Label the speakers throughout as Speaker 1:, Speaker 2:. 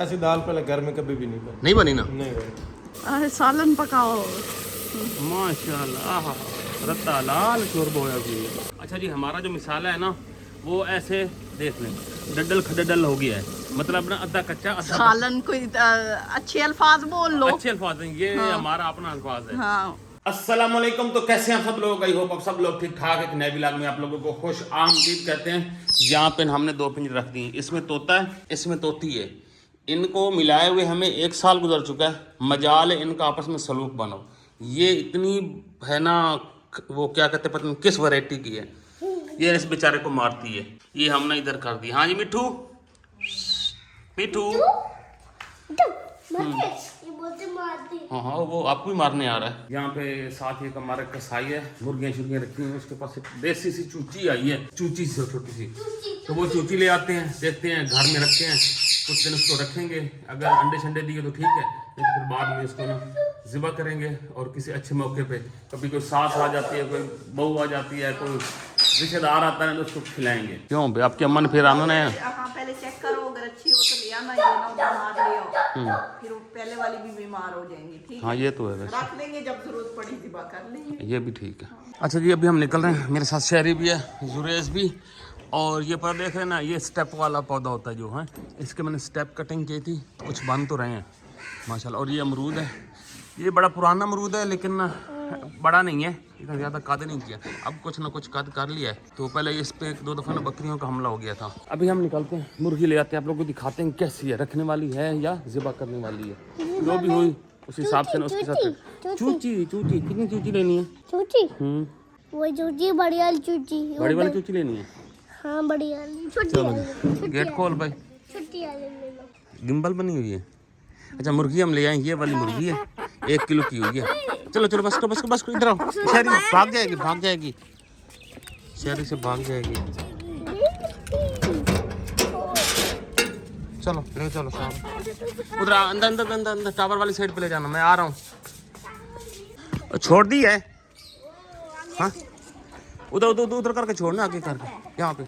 Speaker 1: ऐसी दाल पहले घर में कभी भी नहीं बनी।
Speaker 2: नहीं बनी ना?
Speaker 1: नहीं बनी।
Speaker 3: अरे सालन पकाओ।
Speaker 2: माशाल्लाह, रत्ता लाल शोरबा होया भी। अच्छा जी, हमारा जो मिसाला है ना वो ऐसे देख लें, डडल खडडल हो गया है, मतलब ना अद्धा कच्चा अद्धा
Speaker 3: सालन कोई अच्छे अल्फाज बोल लो।
Speaker 2: अच्छे अल्फाज हैं ये।
Speaker 3: हाँ।
Speaker 2: हमारा अपना अल्फाज है।
Speaker 3: हाँ।
Speaker 2: अस्सलाम वालेकुम। तो कैसे हैं आप सब लोग? आई होप आप सब लोग ठीक ठाक। एक नए व्लॉग में आप लोगों को खुश आमदीद कहते हैं। यहाँ पे हमने 2 पिंजरे रख दिए, इसमें तोता है, इसमें तोती है। इनको मिलाए हुए हमें 1 साल गुजर चुका है। मजाल है इनका आपस में सलूक बनो। ये इतनी है ना, वो क्या कहते हैं पता नहीं किस वैरायटी की है, ये इस बेचारे को मारती है। ये हमने इधर कर दी। हाँ जी मिठू, मिठू। हाँ हाँ, वो आपको भी मारने आ रहा है। यहाँ पे साथ ही एक हमारा कसाई है, मुर्गियाँ शुर्गियाँ रखी हैं। उसके पास एक देसी सी चूची आई है, चूची सी छोटी सी। तो वो चूची ले आते हैं, देखते हैं, घर में रखते हैं, कुछ दिन उसको रखेंगे। अगर अंडे शंडे दिए तो ठीक है, नहीं तो फिर बाद में इसको ना ज़िबा करेंगे। और किसी अच्छे मौके पे कभी कोई सास आ जाती है, कोई बहू आ जाती है, कोई रिश्तेदार आता है तो उसको खिलाएंगे। क्यों भाई, आपके अम्मा ने फिर आना है?
Speaker 3: हाँ, पहले चेक करो, अगर अच्छी हो तो ले आना, ये ना बीमार ले आओ, फिर पहले वाली भी बीमार हो जाएंगी। ठीक
Speaker 2: हाँ
Speaker 3: है,
Speaker 2: ये तो है वैसे,
Speaker 3: रख लेंगे, जब जरूरत पड़ी ज़िबा कर लेंगे।
Speaker 2: ये भी ठीक है। अच्छा जी, अभी हम निकल रहे हैं। मेरे साथ शहरी भी है, जुरेज भी। और ये पर देख रहे हैं ना, ये स्टेप वाला पौधा होता है जो है, इसके मैंने स्टेप कटिंग की थी, कुछ बन तो रहे हैं माशाल्लाह। और ये अमरूद है, ये बड़ा पुराना अमरूद है लेकिन ना बड़ा नहीं है, इतना ज़्यादा कद नहीं किया। अब कुछ ना कुछ कद कर लिया है। तो पहले इस पे 1-2 दफ़ा ना बकरियों का हमला हो गया था। अभी हम निकलते हैं, मुर्गी ले आते हैं, आप लोगों को दिखाते हैं कैसी है, रखने वाली है या ज़िबा करने वाली है। जो भी हुई उस हिसाब से ना उसके साथ। चूची चूची कितनी चूची लेनी है?
Speaker 4: चूची वो चूची बड़ी वाली चूची,
Speaker 2: बड़ी वाली चूची लेनी है?
Speaker 4: हाँ बड़ी वाली। छोटी
Speaker 2: चलो गेट खोल भाई।
Speaker 4: छोटी वाली ले लो।
Speaker 2: गिम्बल बनी हुई है। अच्छा मुर्गी हम ले आए, ये वाली मुर्गी है, 1 किलो की हुई है। चलो चलो बस करो बस करो बस करो, इधर आओ। शहरी भाग जाएगी, भाग जाएगी, शहरी से भाग जाएगी। चलो ले चलो साहब, उधर अंदर अंदर अंदर अंदर टावर वाली साइड पे ले जाना, मैं आ रहा हूँ। छोड़ दी है? हाँ उधर उधर उधर करके छोड़ना, आगे करके यहाँ पे।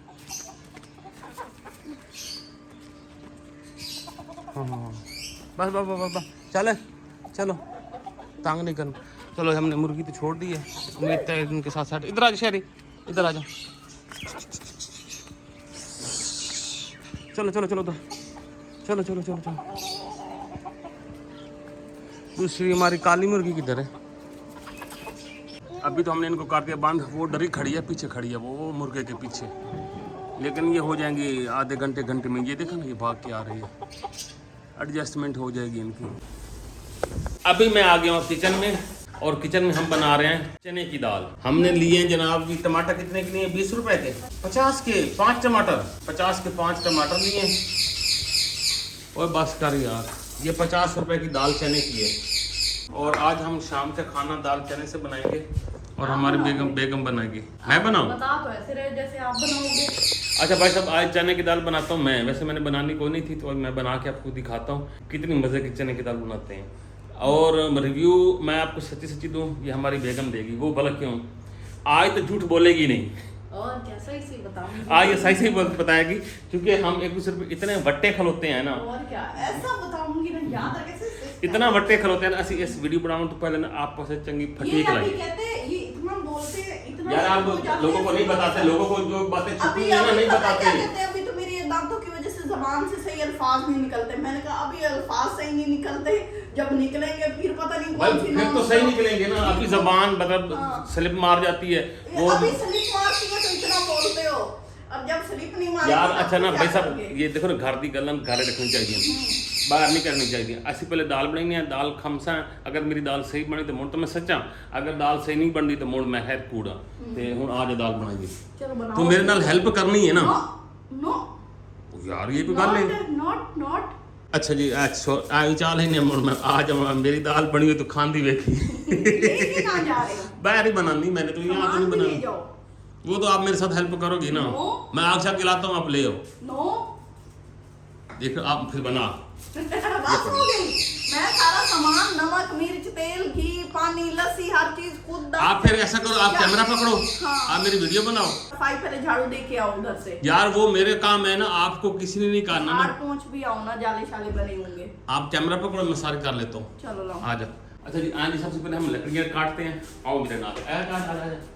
Speaker 2: हाँ हाँ बस बस बस बस चले चलो, तांग नहीं करना। चलो हमने मुर्गी तो छोड़ दी है, उम्मीद है इनके साथ साथ। इधर आ जा शहरी, इधर आ जा। चलो चलो चलो उधर, चलो चलो चलो चलो। दूसरी हमारी काली मुर्गी किधर है? अभी तो हमने इनको काट दिया बंद, वो डरी खड़ी है, पीछे खड़ी है वो मुर्गे के पीछे। लेकिन ये हो जाएंगी आधे घंटे घंटे में। ये देखो ना, ये भाग के आ रही है, एडजस्टमेंट हो जाएगी इनकी। अभी मैं आ गया हूँ किचन में, और किचन में हम बना रहे हैं चने की दाल। हमने लिए जनाब जी टमाटर, कितने के लिए? 20 रुपए के, 50 के 5 टमाटर, 50 के 5 टमाटर लिए। और बस कर यार, ये 50 रुपए की दाल चने की है। और आज हम शाम का खाना दाल चने से बनाएंगे, और हमारी बेगम बनाएगी। मैं बनाऊँ?
Speaker 3: बता तो ऐसे रहे जैसे आप बनाओगे।
Speaker 2: अच्छा भाई साहब, आज चने की दाल बनाता हूँ मैं। वैसे मैंने बनानी कोई नहीं थी, तो मैं बना के आपको दिखाता हूँ कितनी मज़े की चने की दाल बनाते हैं। और रिव्यू मैं आपको सच्ची सच्ची दूँ, ये हमारी बेगम देगी। वो भला क्यों, आज तो झूठ बोलेगी नहीं,
Speaker 3: और क्या सही से बताऊंगी।
Speaker 2: आज ये सही सही बताएगी, क्योंकि हम एक दूसरे पे इतने वट्टे खलोते हैं ना।
Speaker 3: और क्या ऐसा बताऊंगी ना, याद रखे से
Speaker 2: इतना वट्टे खलोते हैं ना। ऐसी इस वीडियो बनाऊँ तो पहले ना आप से चंगी फटीक
Speaker 3: ये
Speaker 2: लगे।
Speaker 3: कहते हैं, ये इतना बोलते हैं, इतना
Speaker 2: यार आप लोगों को नहीं बताते, लोगों को जो बातें छुपी है ना नहीं बताते।
Speaker 3: अभी तो मेरी दांतों की वजह से जबान से सही अल्फाज नहीं निकलते। मैंने कहा अभी अल्फाज सही नहीं निकलते, जब निकलेंगे फिर पता नहीं
Speaker 2: भाई
Speaker 3: कौन सी
Speaker 2: फिर तो सही निकलेंगे ना। अभी जबान मतलब स्लिप मार जाती है वो।
Speaker 3: अभी स्लिप मारती है तो इतना बोलते हो, अब जब स्लिप नहीं मारती
Speaker 2: यार अच्छा ना भाई साहब, ये देखो ना, घर दी गलन घर रखनी चाहिए, बाहर नहीं करनी चाहिए। ऐसी पहले दाल बनानी है, दाल खमसा। अगर मेरी दाल सही बनी तो मुड़ तो मैं सच्चा, अगर दाल सही नहीं बनती तो मुड़ मैं है कूड़ा। ते हुण आज दाल बनाएगी, तो मेरे नाल हेल्प करनी है ना।
Speaker 3: नो
Speaker 2: यार ये कोई गल है?
Speaker 3: Not not.
Speaker 2: अच्छा जी, आई चाल ही नहीं मुड़ मैं आज मेरी दाल बनी हुई तो खांदी वेखी।
Speaker 3: लेके कहां जा रहे हो?
Speaker 2: बाहर ही बनानी मैंने, तो यहाँ तो नहीं बनानी। वो तो आप मेरे साथ हेल्प करोगी ना। मैं आग शाग खिलाता हूँ, आप ले आओ।
Speaker 3: नो
Speaker 2: देखो आप फिर बना।
Speaker 3: बस हो गई। मैं सारा सामान नमक मिर्च तेल घी पानी लस्सी हर चीज खुद
Speaker 2: आप फिर ऐसा करो, आप कैमरा पकड़ो,
Speaker 3: हाँ।
Speaker 2: आप मेरी वीडियो बनाओ।
Speaker 3: सफाई पहले झाड़ू दे के आओ उधर से।
Speaker 2: यार वो मेरे काम है ना, आपको किसी ने नहीं करना
Speaker 3: हार
Speaker 2: ना।
Speaker 3: पहुंच भी आओ ना, जाले शाले बने होंगे।
Speaker 2: आप कैमरा पकड़ो, मैं सारे कर लेता हूँ।
Speaker 3: चलो लाओ।
Speaker 2: आ जाओ। अच्छा जी, आज सबसे पहले हम लकड़ियाँ काटते हैं। आओ मेरे नाल।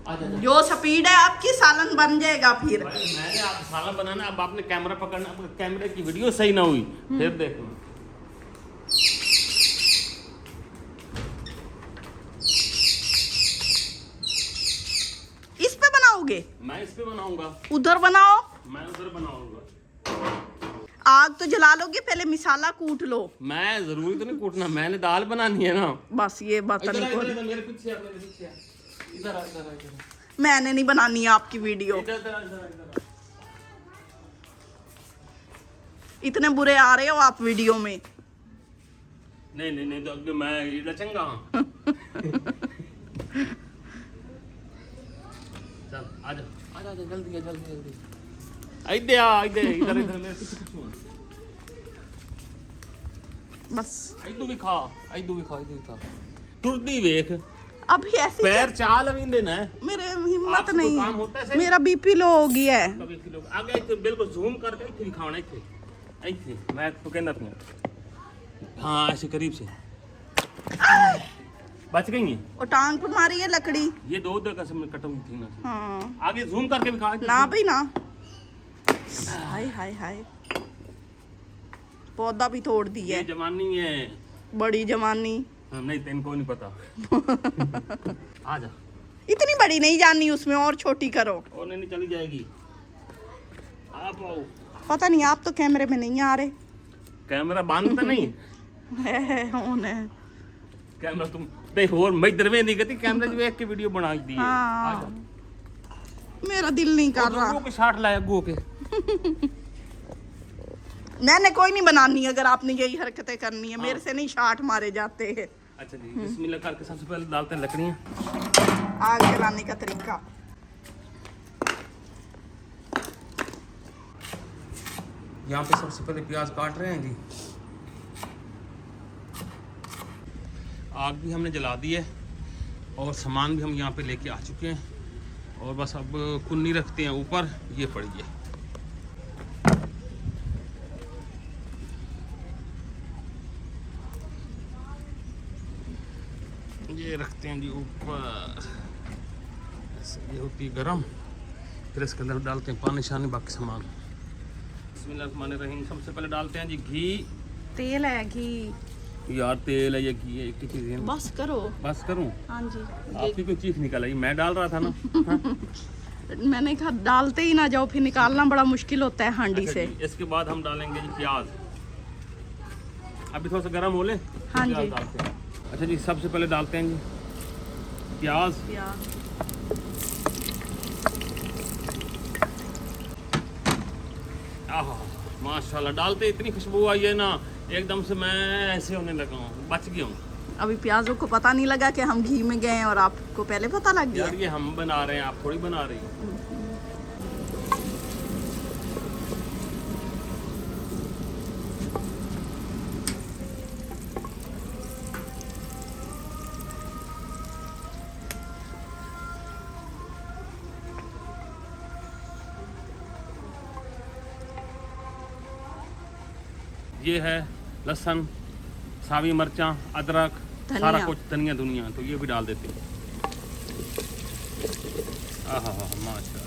Speaker 2: आ
Speaker 3: जो स्पीड है आपकी सालन बन जाएगा फिर।
Speaker 2: मैंने आप सालन बनाना, अब आपने कैमरा पकड़ना, अब कैमरे की वीडियो सही ना हुई फिर देखो।
Speaker 3: इस पे बनाओगे?
Speaker 2: मैं इस पे बनाऊंगा।
Speaker 3: उधर बनाओ।
Speaker 2: मैं उधर बनाऊंगा।
Speaker 3: आग तो जला लोगे, पहले मिसाला कूट लो।
Speaker 2: मैं जरूरी तो नहीं कूटना, मैंने दाल बनानी है ना।
Speaker 3: बस ये बर्तन को
Speaker 2: मेरे पीछे आ, मेरे पीछे आ। इधर आ, इधर आ, इधर आ।
Speaker 3: मैंने नहीं बनानी है आपकी वीडियो।
Speaker 2: इधर, इधर आ, इधर आ, इधर आ।
Speaker 3: इतने बुरे आ रहे हो आप वीडियो में।
Speaker 2: नहीं नहीं नहीं, तो अब मैं इधर चंगा हूँ। चल आजा आजा आजा, जल्दी आ, जल्दी जल्दी। इधर आ, इधर इधर इधर मेरे पीछे पीछे आ।
Speaker 3: बस
Speaker 2: इधर भी खा, इधर भी खा, इधर भी खा। टुरदी वेख,
Speaker 3: अभी ऐसे
Speaker 2: पैर चाल अभी देना है।
Speaker 3: मेरे हिम्मत
Speaker 2: आपको
Speaker 3: नहीं
Speaker 2: काम होता है सही?
Speaker 3: मेरा बीपी लो हो गया है।
Speaker 2: कभी किलो आगे इथे बिल्कुल जूम करके इथे दिखाना, इथे इथे मैं तो कहना था। हाँ ऐसे करीब से बच गई है।
Speaker 3: और टांग पर मारी है लकड़ी।
Speaker 2: ये दो दो कसम में कटी हुई थी ना।
Speaker 3: हाँ
Speaker 2: आगे जूम करके दिखा।
Speaker 3: ना भाई ना। हाय हाय हाय, पौधा भी तोड़ दिया
Speaker 2: ये
Speaker 3: है।
Speaker 2: जवानी है,
Speaker 3: बड़ी जवानी।
Speaker 2: नहीं तेन को नहीं पता। आ जा।
Speaker 3: इतनी बड़ी नहीं जाननी, उसमें और छोटी करो।
Speaker 2: और नहीं चली जाएगी। आप आओ।
Speaker 3: पता नहीं, आप तो कैमरे में नहीं आ रहे।
Speaker 2: कैमरा बंद तो नहीं
Speaker 3: है ऑन है।
Speaker 2: कैमरा तुम देख और मैं दरवे नहीं करती, कैमरा जो देख के वीडियो बना दी है।
Speaker 3: हाँ।
Speaker 2: आ जा।
Speaker 3: मेरा दिल नहीं कर रहा।
Speaker 2: गो के शॉट लाया गो के।
Speaker 3: मैंने कोई नहीं बनानी, अगर आपने यही हरकतें करनी है। मेरे से नहीं शाट मारे जाते हैं।
Speaker 2: अच्छा जी, बिस्मिल्लाह करके सबसे पहले डालते हैं लकड़ियाँ।
Speaker 3: आग जलाने का तरीका।
Speaker 2: यहाँ पे सबसे पहले प्याज काट रहे हैं जी। आग भी हमने जला दी है और सामान भी हम यहाँ पे लेके आ चुके हैं, और बस अब कुन्नी रखते हैं ऊपर। ये पड़ी है, ये रखते हैं जी ऊपर। ये होती है गरम, फिर इसके अंदर डालते हैं पानी शानी बाकी सामान। बिस्मिल्लाहिर्रहमानिर्रहीम। सबसे पहले डालते हैं जी घी।
Speaker 3: तेल है घी?
Speaker 2: यार तेल है या घी है, एक ही चीज़ है।
Speaker 3: बस करो।
Speaker 2: बस करूं?
Speaker 3: हाँ जी।
Speaker 2: आपकी कोई चीख निकल आई, मैं डाल रहा था ना।
Speaker 3: मैंने कहा डालते ही ना जाओ, फिर निकालना बड़ा मुश्किल होता है हांडी
Speaker 2: अच्छा
Speaker 3: से।
Speaker 2: जी, इसके बाद हम डालेंगे जी प्याज। अभी थोड़ा सा गर्म हो ले।
Speaker 3: हाँ
Speaker 2: प्याज
Speaker 3: जी।
Speaker 2: डालते हैं। अच्छा जी, सबसे पहले डालते हैं जी प्याज। आहा माशाल्लाह, डालते इतनी खुशबू आई है ना, एकदम से मैं ऐसे होने लगा हूँ, बच गया हूँ।
Speaker 3: अभी प्याजों को पता नहीं लगा कि हम घी में गए और आपको पहले पता लग गया।
Speaker 2: यार ये हम बना रहे हैं, आप थोड़ी बना रही हो। ये है लहसुन, सावी मिर्चा, अदरक, सारा कुछ, धनिया दुनिया, तो ये भी डाल देते हैं। आहा हा माशाल्लाह।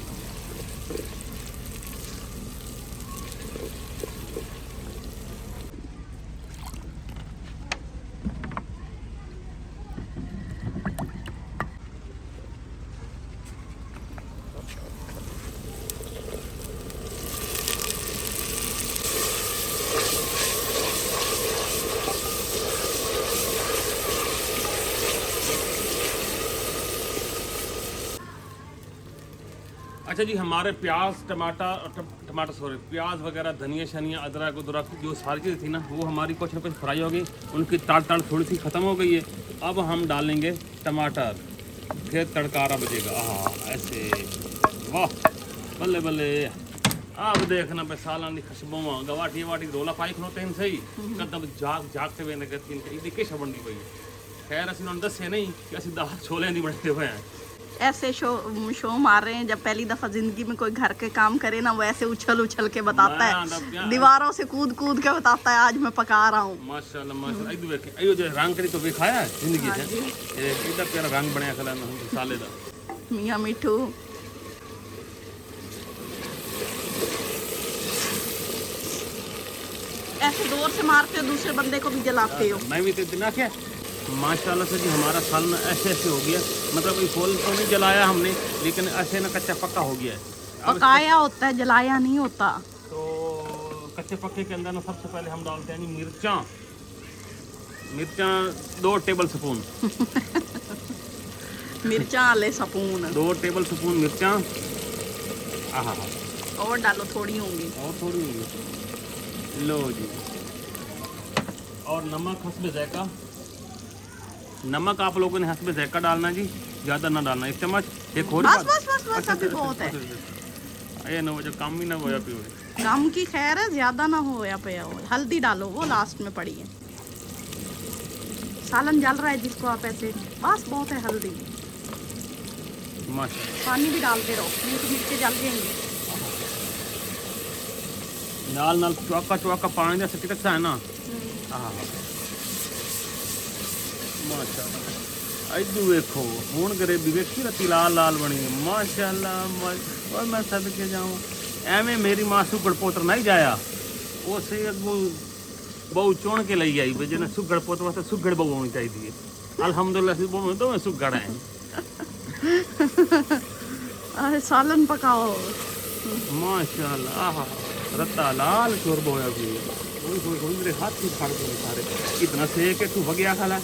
Speaker 2: अच्छा जी, हमारे प्याज टमाटर सॉरी प्याज वगैरह, धनिया शनिया, अदरक उदरक जो सारी चीज़ थी ना, वो हमारी कुछ ना कुछ फ्राई हो गई, उनकी ताड़ थोड़ी सी ख़त्म हो गई है। अब हम डालेंगे टमाटर, फिर तड़कारा बजेगा। हाँ ऐसे, वाह बल्ले बल्ले। अब देखना पे सालन दी खुशबू गवाटी वाटी रोला पाई खलोते हैं सही कदम जागते हुए नगर तीन कई दिखे छबंडी पई खैर असि उन्होंने दसे नहीं कि असि दाल छोले नहीं बनते हुए हैं।
Speaker 3: ऐसे शो मार रहे हैं जब पहली दफा जिंदगी में कोई घर के काम करे ना, वो ऐसे उछल उछल के बताता है, दीवारों से कूद कूद के बताता है आज मैं पका रहा हूँ।
Speaker 2: माशाल्लाह माशाल्लाह। इधर देख अयो जो रंग करी तो दिखाया है जिंदगी से ये कितना प्यारा रंग बनया खला साले दा
Speaker 3: मियां मिठू। ऐसे जोर से मारते हो दूसरे बंदे को भी जलाते हो।
Speaker 2: मैं भी तो इतना क्या माशाल्लाह से जी हमारा सालन ऐसे ऐसे हो गया, मतलब ये फूल तो नहीं जलाया हमने लेकिन ऐसे ना कच्चा पक्का हो गया है।
Speaker 3: पकाया होता है, जलाया नहीं होता।
Speaker 2: तो कच्चे पक्के के अंदर ना सबसे पहले हम डालते हैं मिर्चा 2 टेबल स्पून
Speaker 3: मिर्चा ले स्पून
Speaker 2: 2 टेबल स्पून मिर्चा। आहा
Speaker 3: और डालो, थोड़ी होंगी
Speaker 2: और थोड़ी होगी। लो जी। और नमक हस्बे जायका, नमक आप लोगों ने हस्बे जायका डालना जी, ज़्यादा ना डालना, 1 चम्मच। एक और
Speaker 3: बस बस बस बस अभी बहुत है।
Speaker 2: ये ना जो काम ही ना होया पियो
Speaker 3: कम की खैर है, ज्यादा ना हो या पे हो। हल्दी डालो, वो लास्ट में पड़ी है। सालन जल रहा है जिसको आप ऐसे, बस बहुत है हल्दी।
Speaker 2: माशाल्लाह।
Speaker 3: पानी भी डालते रहो, नहीं तो मिर्चे जल जाएंगे।
Speaker 2: नाल नाल चुआका पानी जैसे टिकट सा है ना। हाँ माशाल्लाह। इधर देखो हूँ गरीबी वेखी राती लाल लाल बनी माशाल्लाह। और मैं सदके जाऊँ एवं मेरी मां सुगड़ पोतर नहीं जाया, उसे अगू बहु चुन के ली आई जिन्हें सुगड़ पोतर वास्ते सुगड़ बहु होनी चाहिए। अल्हम्दुलिल्लाह बहु दो सुगड़ हैं।
Speaker 3: अरे सालन पकाओ
Speaker 2: माशाल्लाह। आहा रत्ता लाल चोर बोया भी मेरे हाथ ही फाड़ दिए सारे, इतना सेक है तू भगया खाला।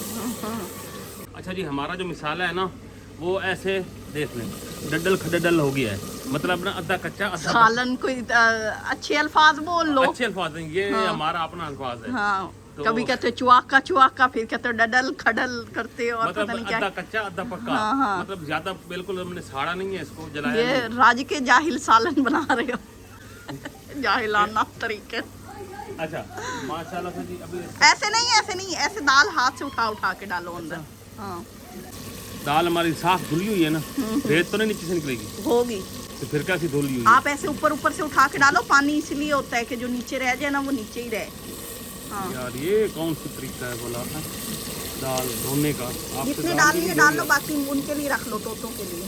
Speaker 2: अच्छा जी हमारा जो मिसाला है ना वो ऐसे देख लें डडल खडडल हो गया है, मतलब ना अद्धा कच्चा अद्धा
Speaker 3: सालन कोई अच्छे अल्फाज बोल लो।
Speaker 2: अच्छे अल्फाज हैं ये। हाँ। हमारा अपना अल्फाज है।
Speaker 3: हाँ।
Speaker 2: तो
Speaker 3: कभी कहते चुआका फिर कहते डडल खडल करते हो और
Speaker 2: मतलब
Speaker 3: पता नहीं क्या।
Speaker 2: अद्धा कच्चा अद्धा पक्का।
Speaker 3: हाँ, हाँ।
Speaker 2: मतलब ज्यादा बिल्कुल हमने साड़ा नहीं है इसको, जलाया
Speaker 3: ये
Speaker 2: नहीं।
Speaker 3: राज के जाहिल सालन बना रहे हो जाहिलाना तरीके।
Speaker 2: अच्छा माशाल्लाह से जी अभी
Speaker 3: ऐसे नहीं, ऐसे दाल हाथ से उठा के डालो अंदर। हाँ
Speaker 2: दाल हमारी साफ धुली हुई है ना, रेत तो नहीं नीचे से निकलेगी,
Speaker 3: होगी
Speaker 2: तो फिर कैसी धुली हुई है?
Speaker 3: आप ऐसे ऊपर से उठा के डालो। पानी इसलिए होता है कि जो नीचे रह जाए ना वो नीचे ही रहे। हाँ।
Speaker 2: यार ये कौन सी तरीका है बोला था दाल धोने का? आप
Speaker 3: जितने डालनी है डाल लो, बाकी उनके लिए रख लो, तोतों के लिए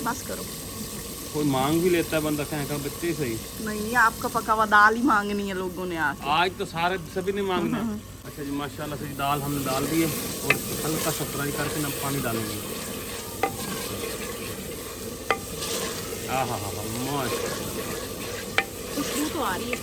Speaker 3: बस करो।
Speaker 2: कोई मांग भी लेता है बंदा, कहेगा बच्चे सही
Speaker 3: नहीं, आपका पका हुआ दाल ही मांगनी है लोगों ने आके।
Speaker 2: आज तो सारे सभी ने मांगना। अच्छा जी माशाल्लाह से दाल हमने डाल दी है और हल्का सा फ्राई करके ना पानी डालेंगे। आहा माशाल्लाह
Speaker 3: खुशबू तो आ रही है।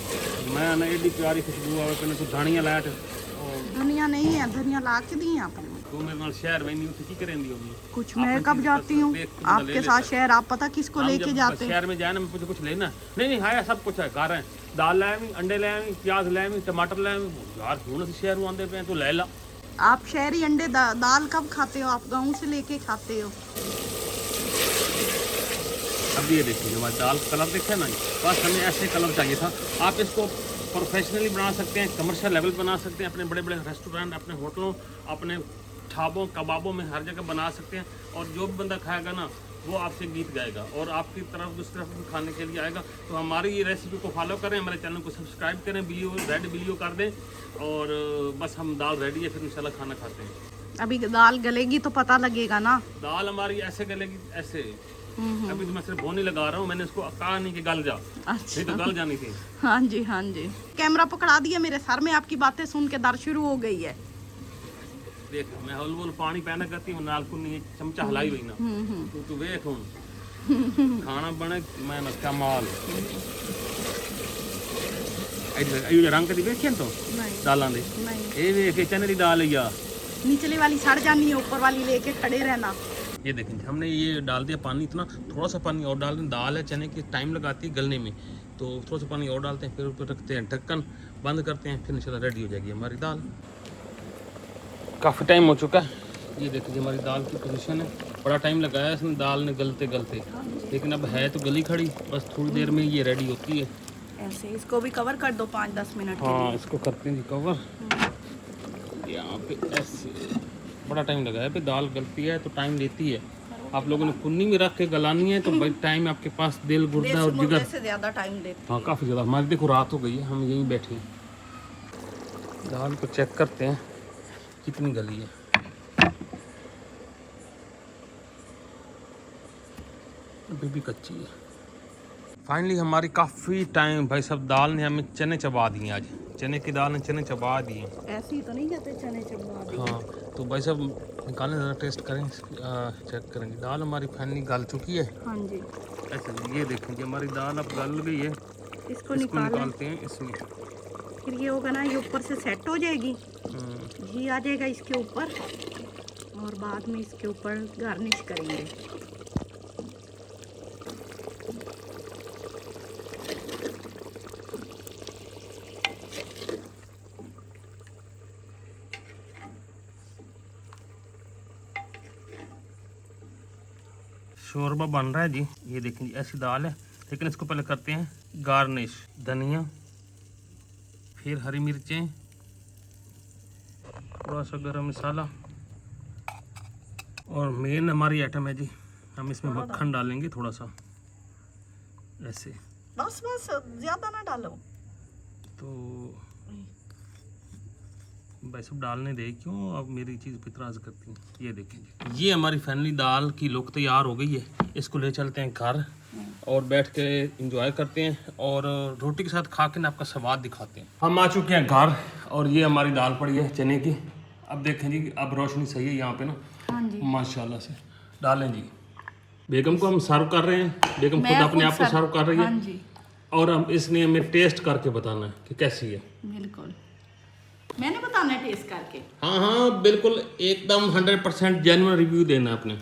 Speaker 2: मैं ना एडी प्यारी खुशबू आवे कने तो धनिया लाया थे और
Speaker 3: धनिया नहीं है, धनिया ला के दी है आपने।
Speaker 2: तू मेरे नाल शहर में नहीं की करेंदी होगी
Speaker 3: कुछ मैं कब जाती हूँ आपके साथ शहर, आप पता किसको लेके जाते हैं?
Speaker 2: शहर में जाए ना मुझे कुछ लेना नहीं है, सब कुछ है घर है। दाल लाए भी, अंडे लाए भी, प्याज लाए भी, टमाटर लाए भी। यार हूँ से शहर में आंदे पे तो ले ला।
Speaker 3: आप शहरी अंडे दाल कब खाते हो? आप गाँव से लेके खाते हो।
Speaker 2: अब ये देखिए हमारा दाल कलर देखा ना, बस हमें ऐसे कलर चाहिए था। आप इसको प्रोफेशनली बना सकते हैं, कमर्शियल लेवल बना सकते हैं, अपने बड़े बड़े रेस्टोरेंट, अपने होटलों, अपने ढाबों कबाबों में हर जगह बना सकते हैं। और जो भी बंदा खाएगा ना वो आपसे गीत गाएगा और आपकी तरफ उस तरफ भी खाने के लिए आएगा। तो हमारी ये रेसिपी को फॉलो करें, हमारे चैनल को सब्सक्राइब करें, रेड बिलियो कर दें और बस हम दाल रेडी है, फिर इंशाल्लाह खाना खाते हैं।
Speaker 3: अभी दाल गलेगी तो पता लगेगा ना।
Speaker 2: दाल हमारी ऐसे गलेगी ऐसे। अभी तो मैं सिर्फ भोनी लगा रहा हूँ, मैंने उसको कहा नहीं कि गल जा।
Speaker 3: अच्छा।
Speaker 2: नहीं तो गल जानी थी।
Speaker 3: हाँ जी हाँ जी। कैमरा पकड़ा दिया मेरे सर में, आपकी बातें सुन के दर्द शुरू हो गई है।
Speaker 2: देख मैं हौल पानी पैना करती हूँ, नाल को नहीं चमचा हलाई हुई ना तू वेख हूँ खाना बने मैं ना कमाल। ये रंग कदी वेखिए तो दालां दे ये वेख चने दी दाल है या
Speaker 3: निचली वाली सड़ जानी है, ऊपर वाली लेके खड़े रहना।
Speaker 2: ये देखें हमने ये डाल दिया पानी, इतना थोड़ा सा पानी और डाल दें। दाल है चने की टाइम लगाती है गलने में, तो थोड़ा सा पानी और डालते हैं, फिर ऊपर रखते हैं ढक्कन, बंद करते हैं, फिर इंशाल्लाह रेडी हो जाएगी हमारी दाल। काफ़ी टाइम हो चुका है, ये देखिए हमारी दाल की पोजीशन है। बड़ा टाइम लगाया इसमें दाल ने गलते गलते, लेकिन अब है तो गली खड़ी, बस थोड़ी देर में ये रेडी होती है।
Speaker 3: ऐसे इसको भी कवर कर दो 5-10 मिनट के
Speaker 2: हाँ
Speaker 3: लिए।
Speaker 2: इसको करते हैं जी कवर। यहाँ पे ऐसे बड़ा टाइम लगाया पे, दाल गलती है तो टाइम लेती है। आप लोगों ने कुन्नी में रख के गलानी है तो भाई टाइम आपके पास दिल गुर्दा और जिगर
Speaker 3: से ज़्यादा टाइम लेते।
Speaker 2: हाँ काफ़ी ज़्यादा। हमारी देखो रात हो गई है, हम यहीं बैठे हैं। दाल को चेक करते हैं कितनी गली है। अभी भी कच्ची है। फाइनली हमारी काफ़ी टाइम भाई सब दाल ने हमें चने चबा दिए। आज चने की दाल ने चने चबा दिए।
Speaker 3: ऐसे ही तो नहीं कहते चने चबा दिए।
Speaker 2: हाँ तो भाई सब निकालें, ज़रा टेस्ट करें, चेक करेंगे। दाल हमारी फाइनली गल चुकी है।
Speaker 3: हाँ जी।
Speaker 2: ऐसे ये देखें कि हमारी दाल अब गल गई है।
Speaker 3: इसको
Speaker 2: निकालते हैं इसमें।
Speaker 3: फिर ये होगा ना, ये ऊपर से सेट हो जाएगी, घी आ जाएगा इसके ऊपर, और बाद में इसके ऊपर गार्निश करेंगे।
Speaker 2: शोरबा बन रहा है जी। ये देखें जी ऐसी दाल है, लेकिन इसको पहले करते हैं गार्निश। धनिया, फिर हरी मिर्चें, थोड़ा सा गरम मसाला, और मेन हमारी आइटम है जी, हम इसमें मक्खन डालेंगे थोड़ा सा ऐसे।
Speaker 3: बस बस, ज़्यादा ना डालो।
Speaker 2: तो भाई सब डालने दे, क्यों अब मेरी चीज़ पे इतराज़ करती हैं। ये देखें जी, ये हमारी फाइनली दाल की लुक तैयार हो गई है। इसको ले चलते हैं घर और बैठ के एंजॉय करते हैं, और रोटी के साथ खा के ना आपका स्वाद दिखाते हैं। हम आ चुके हैं घर, और ये हमारी दाल पड़ी है चने की। अब देखें जी, अब रोशनी सही है यहाँ पे ना।
Speaker 3: हाँ जी
Speaker 2: माशाल्लाह से। डालें जी। बेगम को हम सर्व कर रहे हैं, बेगम खुद अपने आप को सर्व कर रही है।
Speaker 3: हाँ जी।
Speaker 2: और हम इसने हमें टेस्ट करके बताना है कि कैसी है।
Speaker 3: बिल्कुल, मैंने बताना है टेस्ट करके।
Speaker 2: हाँ हाँ बिल्कुल, एकदम 100% जेन्युइन रिव्यू देना है अपने।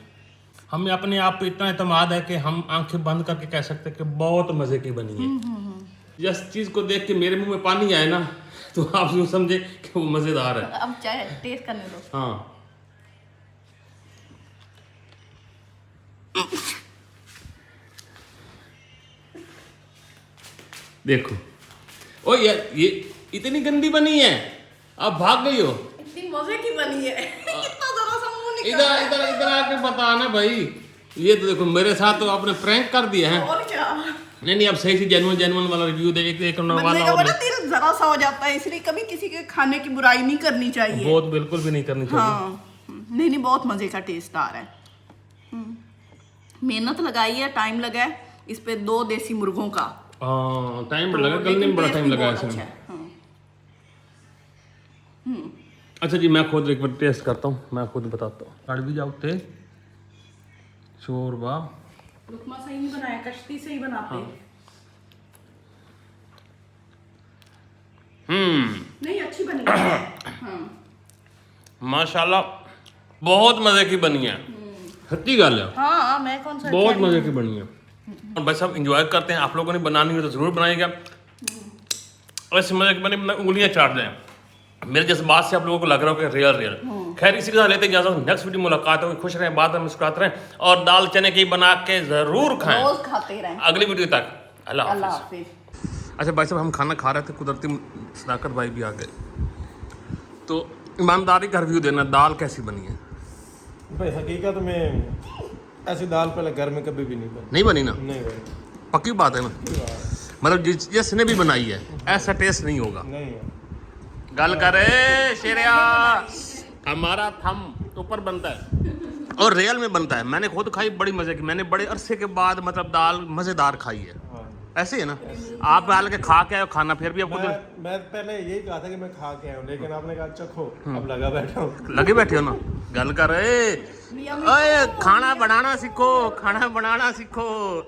Speaker 2: हमें अपने आप पे इतना एतमाद है कि हम आंखें बंद करके कह सकते हैं कि बहुत मज़े की बनी है। जिस चीज़ को देख के मेरे मुंह में पानी आए ना, तो आप यूँ समझे कि वो मज़ेदार है।
Speaker 3: अब चाहे टेस्ट करने दो।
Speaker 2: हाँ देखो, ओ यार ये इतनी गंदी बनी है, अब भाग गई हो।
Speaker 3: इतनी मजे की बनी है। कितना जरा सा मुंह निकाल।
Speaker 2: इधर इधर इधर आके बताना भाई। ये तो देखो मेरे साथ तो आपने प्रैंक कर दिया है।
Speaker 3: और क्या,
Speaker 2: नहीं अब सही से जेन्युइन वाला रिव्यू दे। एक
Speaker 3: बंदे
Speaker 2: वाला
Speaker 3: का
Speaker 2: और
Speaker 3: बड़ा दिल जरा सा हो जाता है, इसलिए कभी किसी के खाने की बुराई नहीं करनी चाहिए।
Speaker 2: बहुत बिल्कुल भी नहीं करनी चाहिए।
Speaker 3: हाँ नहीं, बहुत मजे का टेस्ट आ रहा है। मेहनत लगाई है, टाइम लगा है इस पे 2 देसी मुर्गों का।
Speaker 2: हाँ टाइम लगा, गलने में बड़ा टाइम लगा इसमें। अच्छा जी, मैं खुद एक बार टेस्ट करता हूँ, मैं खुद बताता हूँ। कड़ भी जाओ थे शोरबा।
Speaker 3: लुकमा सही नहीं बनाया, कश्ती से ही बनाते। नहीं अच्छी बनी है। हाँ।
Speaker 2: माशाल्लाह बहुत मजे की बनी है। सच्ची गल है।
Speaker 3: हाँ मैं कौन सा
Speaker 2: बहुत मजे की बनी है। और बस सब इंजॉय करते हैं। आप लोगों ने बनानी हो तो जरूर बनाइएगा। ऐसे मजे की बनी, उंगलियां चाट दें। मेरे जैसे बात से आप लोगों को लग रहा हो कि रियल। खैर इसी के साथ लेते इजाजत, नेक्स्ट वीडियो मुलाकात होगी। खुश रहें, बात में मुस्कुराते रहें, और दाल चने की बना के जरूर खाएं।
Speaker 3: रोज खाते रहें।
Speaker 2: अगली वीडियो तक अल्लाह
Speaker 3: अल्लाह
Speaker 2: हाफिज़।
Speaker 3: हाफिज।
Speaker 2: अच्छा भाई साहब, हम खाना खा रहे थे, कुदरती सदाकत भाई भी आ गए, तो ईमानदारी का रिव्यू देना, दाल कैसी बनी है।
Speaker 1: भाई हकीकत में ऐसी दाल पहले घर में कभी भी नहीं बनी।
Speaker 2: नहीं बनी ना,
Speaker 1: नहीं बनी।
Speaker 2: पक्की बात है ना, मतलब जिसने भी बनाई है ऐसा टेस्ट नहीं होगा।
Speaker 1: नहीं है।
Speaker 2: गल करे शेरिया, हमारा थम ऊपर बनता है और रियल में बनता है। मैंने खुद खाई, बड़ी मजे की। मैंने बड़े अरसे के बाद मतलब दाल मजेदार खाई है।
Speaker 1: हाँ।
Speaker 2: ऐसे है ना, आप हालांकि खा के आए खाना, फिर भी आपको
Speaker 1: मैं पहले यही कहा था कि मैं खा के आया हूँ, लेकिन आपने कहा चखो, अब लगा बैठा हूँ।
Speaker 2: लगे बैठे हो ना। गल कर, खाना बनाना सीखो, खाना बनाना सीखो।